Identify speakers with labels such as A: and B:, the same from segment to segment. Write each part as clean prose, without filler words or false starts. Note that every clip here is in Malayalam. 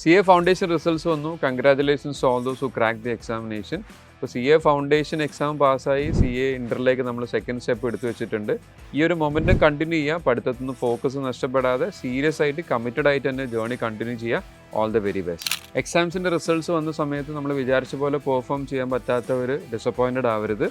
A: CA ഫൗണ്ടേഷൻ റിസൾട്ട്സ് വന്നു. Congratulations to all those who crack the examination. ഇപ്പോൾ CA ഫൗണ്ടേഷൻ എക്സാം പാസ്സായി CA ഇൻ്ററിലേക്ക് നമ്മൾ സെക്കൻഡ് സ്റ്റെപ്പ് എടുത്തു വെച്ചിട്ടുണ്ട്. ഈ ഒരു മൊമെൻറ്റം കണ്ടിന്യൂ ചെയ്യുക. പഠിത്തത്തിൽ നിന്ന് ഫോക്കസ് നഷ്ടപ്പെടാതെ സീരിയസ് ആയിട്ട് കമ്മിറ്റഡ് ആയിട്ട് തന്നെ ജേർണി കണ്ടിന്യൂ ചെയ്യുക. All the very best. എക്സാംസിൻ്റെ റിസൾട്ട്സ് വന്ന സമയത്ത് നമ്മൾ വിചാരിച്ച പോലെ പെർഫോം ചെയ്യാൻ പറ്റാത്തവർ ഡിസപ്പോയിൻറ്റഡ് ആവരുത്.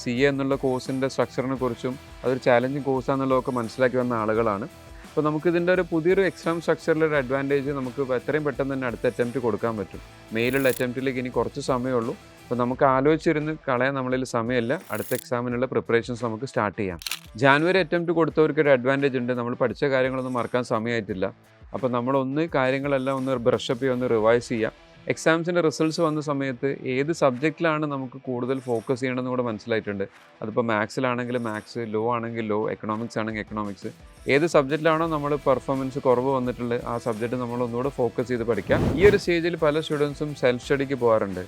A: CA എന്നുള്ള കോഴ്സിൻ്റെ സ്ട്രക്ചറിനെ കുറിച്ചും അതൊരു ചാലഞ്ചിങ് കോഴ്സാണെന്നുള്ളതൊക്കെ മനസ്സിലാക്കി വന്ന ആളുകളാണ്. അപ്പോൾ നമുക്കിതിൻ്റെ ഒരു പുതിയൊരു എക്സാം സ്ട്രക്ചറിലൊരു അഡ്വാൻറ്റേജ് നമുക്ക് എത്രയും പെട്ടെന്ന് തന്നെ അടുത്ത അറ്റംപ്റ്റ് കൊടുക്കാൻ പറ്റും. മെയിലുള്ള അറ്റംപ്റ്റിലേക്ക് ഇനി കുറച്ച് സമയമുള്ളൂ. അപ്പോൾ നമുക്ക് ആലോചിച്ചിരുന്ന് കളയാൻ നമ്മളിൽ സമയമില്ല. അടുത്ത എക്സാമിനുള്ള പ്രിപ്പറേഷൻസ് നമുക്ക് സ്റ്റാർട്ട് ചെയ്യാം. ജാനുവരി അറ്റംപ്റ്റ് കൊടുത്തവർക്ക് ഒരു അഡ്വാൻറ്റേജ് ഉണ്ട്. നമ്മൾ പഠിച്ച കാര്യങ്ങളൊന്നും മറക്കാൻ സമയമായിട്ടില്ല. അപ്പോൾ നമ്മളൊന്ന് കാര്യങ്ങളെല്ലാം ഒന്ന് ബ്രഷപ്പ് ചെയ്യുക, ഒന്ന് റിവൈസ് ചെയ്യുക. എക്സാംസിൻ്റെ റിസൾട്ട്സ് വന്ന സമയത്ത് ഏത് സബ്ജക്റ്റിലാണ് നമുക്ക് കൂടുതൽ ഫോക്കസ് ചെയ്യണമെന്ന് കൂടെ മനസ്സിലായിട്ടുണ്ട്. അതിപ്പോൾ മാത്സിലാണെങ്കിൽ മാത്സ്, ലോ ആണെങ്കിൽ ലോ, എക്കണോമിക്സ് ആണെങ്കിൽ എക്കണോമിക്സ്. ഏത് സബ്ജക്റ്റിലാണോ നമ്മൾ പെർഫോമൻസ് കുറവ് വന്നിട്ടുള്ളത് ആ സബ്ജക്റ്റ് നമ്മൾ ഒന്നുകൂടെ ഫോക്കസ് ചെയ്ത് പഠിക്കാം. ഈ ഒരു സ്റ്റേജിൽ പല സ്റ്റുഡൻസും സെൽഫ് സ്റ്റഡിക്ക് പോകാറുണ്ട്.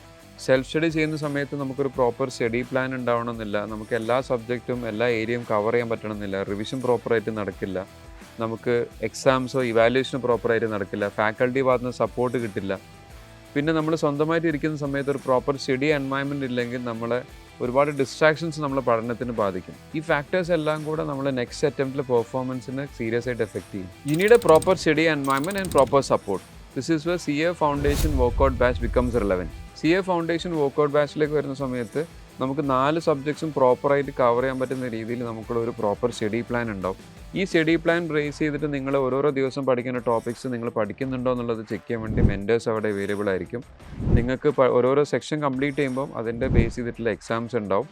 A: സെൽഫ് സ്റ്റഡി ചെയ്യുന്ന സമയത്ത് നമുക്കൊരു പ്രോപ്പർ സ്റ്റഡി പ്ലാൻ ഉണ്ടാവണമെന്നില്ല. നമുക്ക് എല്ലാ സബ്ജക്റ്റും എല്ലാ ഏരിയയും കവർ ചെയ്യാൻ പറ്റണമെന്നില്ല. റിവിഷൻ പ്രോപ്പറായിട്ട് നടക്കില്ല. നമുക്ക് എക്സാംസോ ഇവാലുവേഷനോ പ്രോപ്പറായിട്ട് നടക്കില്ല. ഫാക്കൽറ്റി ഭാഗത്ത് നിന്ന് സപ്പോർട്ട് കിട്ടില്ല. പിന്നെ നമ്മൾ സ്വന്തമായിട്ട് ഇരിക്കുന്ന സമയത്ത് ഒരു പ്രോപ്പർ സ്റ്റഡി എൻവയൺമെൻറ്റ് ഇല്ലെങ്കിൽ നമ്മളെ ഒരുപാട് ഡിസ്ട്രാക്ഷൻസ് നമ്മളെ പഠനത്തിന് ബാധിക്കും. ഈ ഫാക്ടേഴ്സ് എല്ലാം കൂടെ നമ്മൾ നെക്സ്റ്റ് അറ്റംപ്റ്റിലെ പെർഫോമൻസിനെ സീരിയസ് ആയിട്ട് എഫക്റ്റ് ചെയ്യും. You need a proper study environment and proper support. This is where CA foundation workout batch becomes relevant. CA foundation workout ബാച്ചിലേക്ക് വരുന്ന സമയത്ത് നമുക്ക് 4 സബ്ജക്ട്സും പ്രോപ്പറായിട്ട് കവർ ചെയ്യാൻ പറ്റുന്ന രീതിയിൽ നമുക്കുള്ള ഒരു പ്രോപ്പർ സ്റ്റഡി പ്ലാൻ ഉണ്ടാവും. ഈ സ്റ്റഡി പ്ലാൻ ബേസ് ചെയ്തിട്ട് നിങ്ങൾ ഓരോരോ ദിവസം പഠിക്കുന്ന ടോപ്പിക്സ് നിങ്ങൾ പഠിക്കുന്നുണ്ടോ എന്നുള്ളത് ചെക്ക് ചെയ്യാൻ വേണ്ടി മെൻറ്റേഴ്സ് അവിടെ അവൈലബിൾ ആയിരിക്കും. നിങ്ങൾക്ക് ഓരോരോ സെക്ഷൻ കംപ്ലീറ്റ് ചെയ്യുമ്പോൾ അതിൻ്റെ ബേസ് ചെയ്തിട്ടുള്ള എക്സാംസ് ഉണ്ടാവും.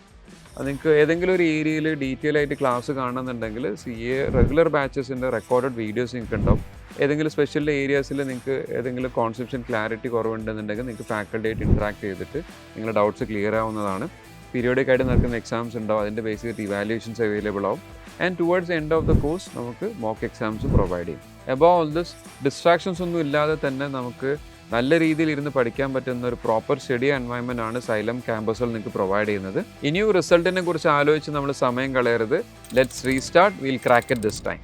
A: അത് നിങ്ങൾക്ക് ഏതെങ്കിലും ഒരു ഏരിയയിൽ ഡീറ്റെയിൽ ആയിട്ട് ക്ലാസ് കാണുന്നുണ്ടെങ്കിൽ CA റെഗുലർ ബാച്ചസിൻ്റെ റെക്കോർഡഡ് വീഡിയോസ് നിങ്ങൾക്ക് ഉണ്ടാവും. ഏതെങ്കിലും സ്പെഷ്യൽ ഏരിയാസിൽ നിങ്ങൾക്ക് ഏതെങ്കിലും കോൺസെപ്ഷൻ ക്ലാരിറ്റി കുറവുണ്ടെന്നുണ്ടെങ്കിൽ നിങ്ങൾക്ക് ഫാക്കൽറ്റി ആയിട്ട് ഇൻട്രാക്ട് ചെയ്തിട്ട് നിങ്ങളുടെ ഡൗട്ട്സ് ക്ലിയർ ആവുന്നതാണ്. പീരിയോഡിക് ആയിട്ട് നടക്കുന്ന എക്സാംസ് ഉണ്ടാവും. അതിൻ്റെ ബേസ് ചെയ്തിട്ട് ഇവാലുവേഷൻസ് അവൈലബിൾ ആവും. And towards end of the course നമുക്ക് മോക്ക് എക്സാംസ് പ്രൊവൈഡ് ചെയ്യും. എബോവ് ഓൾ ദിസ് ഡിസ്ട്രാക്ഷൻസ് ഒന്നും ഇല്ലാതെ തന്നെ നമുക്ക് നല്ല രീതിയിൽ ഇരുന്ന് പഠിക്കാൻ പറ്റുന്ന ഒരു പ്രോപ്പർ സ്റ്റഡി എൻവയൺമെൻ്റ് ആണ് സൈലം ക്യാമ്പസുകൾ നിങ്ങൾക്ക് പ്രൊവൈഡ് ചെയ്യുന്നത്. ഇനിയും റിസൾട്ടിനെ കുറിച്ച് ആലോചിച്ച് നമ്മൾ സമയം കളയരുത്. Let's restart. Will crack it this time.